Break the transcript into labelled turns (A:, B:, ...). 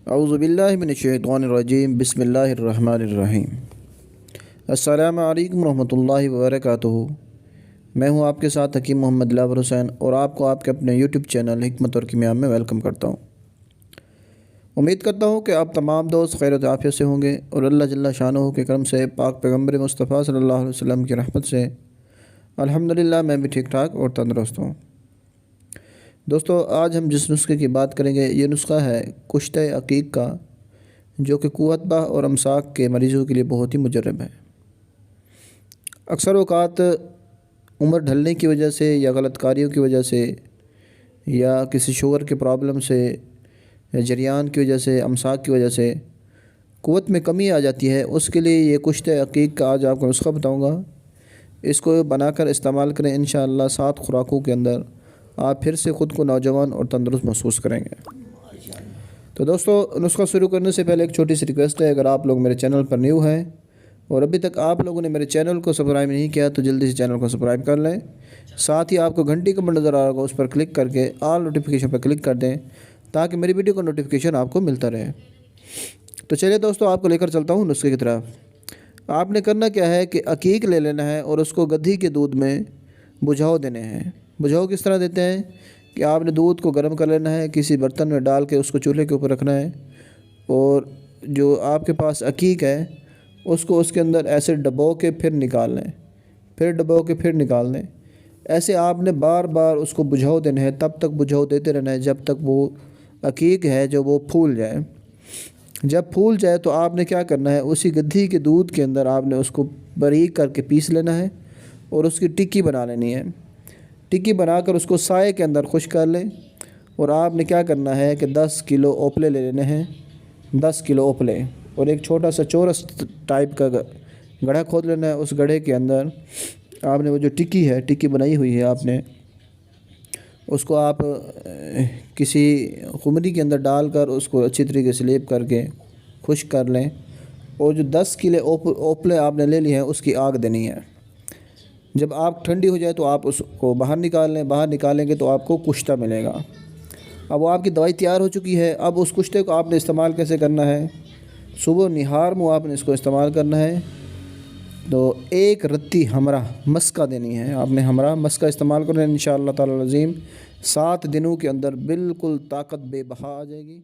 A: اعوذ باللہ من الشیطان الرجیم، بسم اللہ الرحمن الرحیم۔ السلام علیکم ورحمۃ اللہ وبرکاتہ۔ میں ہوں آپ کے ساتھ حکیم محمد دلاور حسین، اور آپ کو آپ کے اپنے یوٹیوب چینل حکمت اور کیمیا میں ویلکم کرتا ہوں۔ امید کرتا ہوں کہ آپ تمام دوست خیر و عافیت سے ہوں گے، اور اللہ جل شانہ کے کرم سے، پاک پیغمبر مصطفیٰ صلی اللہ علیہ وسلم کی رحمت سے الحمدللہ میں بھی ٹھیک ٹھاک اور تندرست ہوں۔ دوستو، آج ہم جس نسخے کی بات کریں گے، یہ نسخہ ہے کشتہ عقیق کا، جو کہ قوت بہ اور امساک کے مریضوں کے لیے بہت ہی مجرب ہے۔ اکثر اوقات عمر ڈھلنے کی وجہ سے، یا غلط کاریوں کی وجہ سے، یا کسی شوگر کے پرابلم سے، یا جریان کی وجہ سے، امساک کی وجہ سے قوت میں کمی آ جاتی ہے۔ اس کے لیے یہ کشتہ عقیق کا آج آپ کو نسخہ بتاؤں گا۔ اس کو بنا کر استعمال کریں، انشاءاللہ 7 خوراکوں کے اندر آپ پھر سے خود کو نوجوان اور تندرست محسوس کریں گے۔ تو دوستو، نسخہ شروع کرنے سے پہلے ایک چھوٹی سی ریکویسٹ ہے، اگر آپ لوگ میرے چینل پر نیو ہیں اور ابھی تک آپ لوگوں نے میرے چینل کو سبسکرائب نہیں کیا، تو جلدی سے چینل کو سبسکرائب کر لیں۔ ساتھ ہی آپ کو گھنٹی کا بٹن نظر آ رہا ہوگا، اس پر کلک کر کے آل نوٹیفیکیشن پر کلک کر دیں، تاکہ میری ویڈیو کا نوٹیفیکیشن آپ کو ملتا رہے۔ تو چلیے دوستو، آپ کو لے کر چلتا ہوں نسخے کی طرف۔ آپ نے کرنا کیا ہے کہ عقیق لے لینا ہے، اور اس کو گدھی کے دودھ میں بجھاؤ دینے ہیں۔ بجھاؤ کس طرح دیتے ہیں کہ آپ نے دودھ کو گرم کر لینا ہے، کسی برتن میں ڈال کے اس کو چولہے کے اوپر رکھنا ہے، اور جو آپ کے پاس عقیق ہے اس کو اس کے اندر ایسے ڈبو کے پھر نکال لیں، پھر ڈبو کے پھر نکال لیں۔ ایسے آپ نے بار بار اس کو بجھاؤ دینا ہے، تب تک بجھاؤ دیتے رہنا ہے جب تک وہ عقیق ہے جو وہ پھول جائے۔ جب پھول جائے تو آپ نے کیا کرنا ہے، اسی گدھی کے دودھ کے اندر آپ نے اس کو باریک کر کے پیس لینا ہے، اور اس کی ٹکی بنا لینی ہے۔ ٹکی بنا کر اس کو سائے کے اندر خشک کر لیں، اور آپ نے کیا کرنا ہے کہ 10 کلو اوپلے لے لینے ہیں، 10 کلو اوپلے، اور ایک چھوٹا سا چورس ٹائپ کا گڑھا کھود لینا ہے۔ اس گڑھے کے اندر آپ نے وہ جو ٹکی بنائی ہوئی ہے، آپ نے اس کو آپ کسی خمری کے اندر ڈال کر اس کو اچھی طریقے سے لیپ کر کے خشک کر لیں، اور جو 10 کلو اوپلے آپ نے لے لی ہیں اس کی آگ دینی ہے۔ جب آگ ٹھنڈی ہو جائے تو آپ اس کو باہر نکال لیں، باہر نکالیں گے تو آپ کو کشتہ ملے گا۔ اب وہ آپ کی دوائی تیار ہو چکی ہے۔ اب اس کشتے کو آپ نے استعمال کیسے کرنا ہے؟ صبح نہار میں آپ نے اس کو استعمال کرنا ہے، تو 1 رتی ہمراہ مسکہ دینی ہے۔ آپ نے ہمراہ مسکہ استعمال کرنا ہے، انشاءاللہ تعالی العظیم 7 دنوں کے اندر بالکل طاقت بے بہا آ جائے گی۔